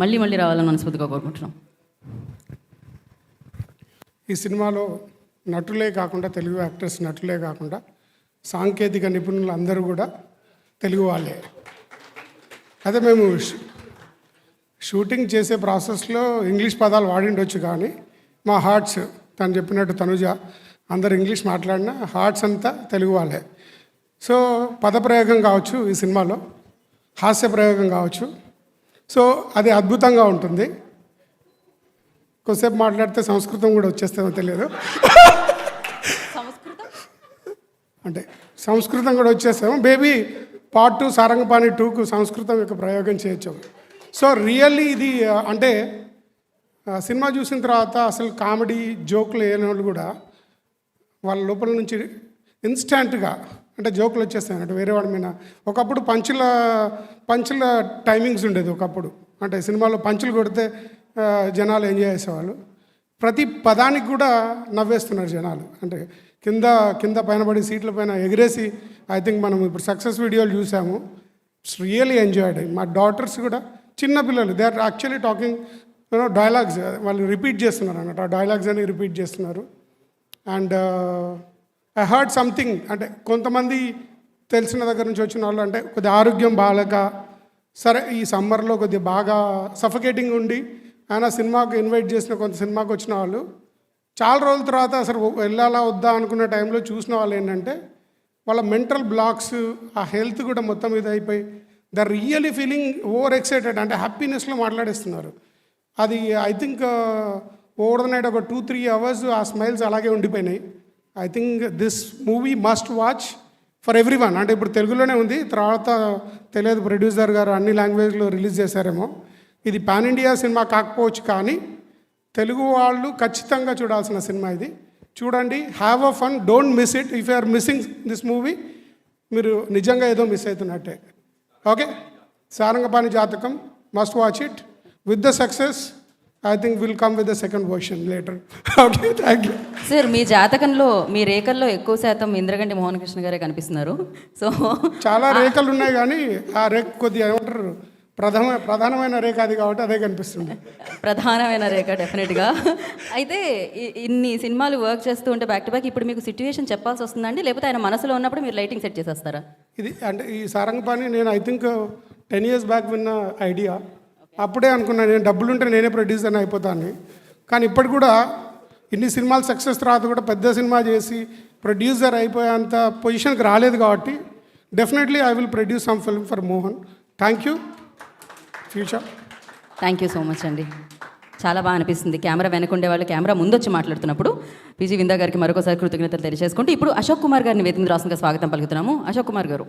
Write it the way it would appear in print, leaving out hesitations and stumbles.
మళ్ళీ మళ్ళీ రావాలని మనస్ఫూర్తిగా కోరుకుంటున్నాం. ఈ సినిమాలో నటులే కాకుండా, తెలుగు యాక్టర్స్ నటులే కాకుండా సాంకేతిక నిపుణులు అందరూ కూడా తెలుగు వాళ్ళే. అదే మేము షూటింగ్ చేసే ప్రాసెస్లో ఇంగ్లీష్ పదాలు వాడిండొచ్చు, కానీ మా హార్ట్స్ తను చెప్పినట్టు తనుజ అందరు ఇంగ్లీష్ మాట్లాడిన హార్ట్స్ అంతా తెలుగు వాళ్ళే. సో పదప్రయోగం కావచ్చు, ఈ సినిమాలో హాస్య ప్రయోగం కావచ్చు, సో అది అద్భుతంగా ఉంటుంది. కొద్దిసేపు మాట్లాడితే సంస్కృతం కూడా వచ్చేస్తుందో తెలియదు, అంటే సంస్కృతం కూడా వచ్చేస్తాము. బేబీ పార్ట్ 2 సారంగపాణి 2కు సంస్కృతం యొక్క ప్రయోగం చేయొచ్చు. సో రియల్లీ ఇది అంటే సినిమా చూసిన తర్వాత అసలు కామెడీ జోకులు వేయని వాళ్ళు కూడా వాళ్ళ లోపల నుంచి ఇన్స్టాంట్గా అంటే జోకులు వచ్చేస్తాయి అంటే వేరే వాడి మీద. ఒకప్పుడు పంచుల టైమింగ్స్ ఉండేది ఒకప్పుడు, అంటే సినిమాలో పంచులు కొడితే జనాలు ఎంజాయ్ చేసేవాళ్ళు. ప్రతి పదానికి కూడా నవ్వేస్తున్నారు జనాలు, అంటే కింద పైన పడి సీట్ల పైన ఎగిరేసి. ఐ థింక్ మనం ఇప్పుడు సక్సెస్ వీడియోలు చూసాము, ఇట్స్ రియలీ ఎంజాయ్డ్. మా డాటర్స్ కూడా చిన్న పిల్లలు, they are actually talking dialogues, వాళ్ళు రిపీట్ చేస్తున్నారు అన్నట్టు, ఆ డైలాగ్స్ అని రిపీట్ చేస్తున్నారు. అండ్ ఐ హర్డ్ సంథింగ్, అంటే కొంతమంది తెలిసిన దగ్గర నుంచి వచ్చిన వాళ్ళు అంటే కొద్దిగా ఆరోగ్యం బాగాలేక, సరే ఈ సమ్మర్లో కొద్దిగా బాగా సఫకేటింగ్ ఉండి ఆయన సినిమాకు ఇన్వైట్ చేసిన కొంత సినిమాకి వచ్చిన వాళ్ళు చాలా రోజుల తర్వాత అసలు వెళ్ళాలా వద్దా అనుకున్న టైంలో చూసిన వాళ్ళు ఏంటంటే వాళ్ళ మెంటల్ బ్లాక్స్, ఆ హెల్త్ కూడా మొత్తం ఇది అయిపోయి the really feeling over excited, అంటే హ్యాపీనెస్లో మాట్లాడేస్తున్నారు. అది I think over the night ఒక 2-3 అవర్స్ ఆ స్మైల్స్ అలాగే ఉండిపోయినాయి. I think this movie must watch for everyone. అంటే ఇప్పుడు తెలుగులోనే ఉంది, తర్వాత తెలియదు ప్రొడ్యూసర్ గారు అన్ని లాంగ్వేజ్లో రిలీజ్ చేశారేమో. ఇది పాన్ ఇండియా సినిమా కాకపోవచ్చు, కానీ తెలుగు వాళ్ళు ఖచ్చితంగా చూడాల్సిన సినిమా ఇది. చూడండి, have a fun, don't miss it. If you are missing this movie, మీరు నిజంగా ఏదో మిస్ అవుతున్నట్టే. Okay, Sarangapani Jathakam must watch it. With the success I think will come with the second version later. Okay, thank you sir. మీ జాతకంలో, మీ రేఖల్లో ఎక్కువ శాతం ఇంద్రగంటి మోహన్ కృష్ణ గారే కనిపిస్తున్నారు. సో చాలా రేఖలు ఉన్నాయి, కానీ ఆ రేఖ కొద్దిగా ఏమంటారు ప్రధానమైన రేఖ అది కాబట్టి అదే కనిపిస్తుంది. ప్రధానమైన రేఖ డెఫినెట్గా. అయితే ఇన్ని సినిమాలు వర్క్ చేస్తూ ఉంటే బ్యాక్ టు బ్యాక్ ఇప్పుడు మీకు సిచ్యువేషన్ చెప్పాల్సి వస్తుందండి, లేకపోతే ఆయన మనసులో ఉన్నప్పుడు మీరు లైటింగ్ సెట్ చేసేస్తారా? ఇది అంటే ఈ సారంగపాణి నేను ఐ థింక్ 10 years బ్యాక్ విన్న ఐడియా. అప్పుడే అనుకున్నాను నేను డబ్బులుంటే నేనే ప్రొడ్యూసర్ అయిపోతాను, కానీ ఇప్పటికి కూడా ఇన్ని సినిమాలు సక్సెస్ తర్వాత కూడా పెద్ద సినిమా చేసి ప్రొడ్యూసర్ అయిపోయేంత పొజిషన్కి రాలేదు కాబట్టి definitely I will produce some film for Mohan. Thank you future. Thank you so much అండి. చాలా బాగా అనిపిస్తుంది కెమెరా వెనకుండే వాళ్ళు కెమెరా ముందు వచ్చి మాట్లాడుతున్నప్పుడు. పీజీ విందా గారికి మరొకసారి కృతజ్ఞతలు తెలియజేసుకుంటూ ఇప్పుడు అశోక్ కుమార్ గారిని వేదిక రాష్ట్రంగా స్వాగతం పలుకుతున్నాము. అశోక్ కుమార్ గారు.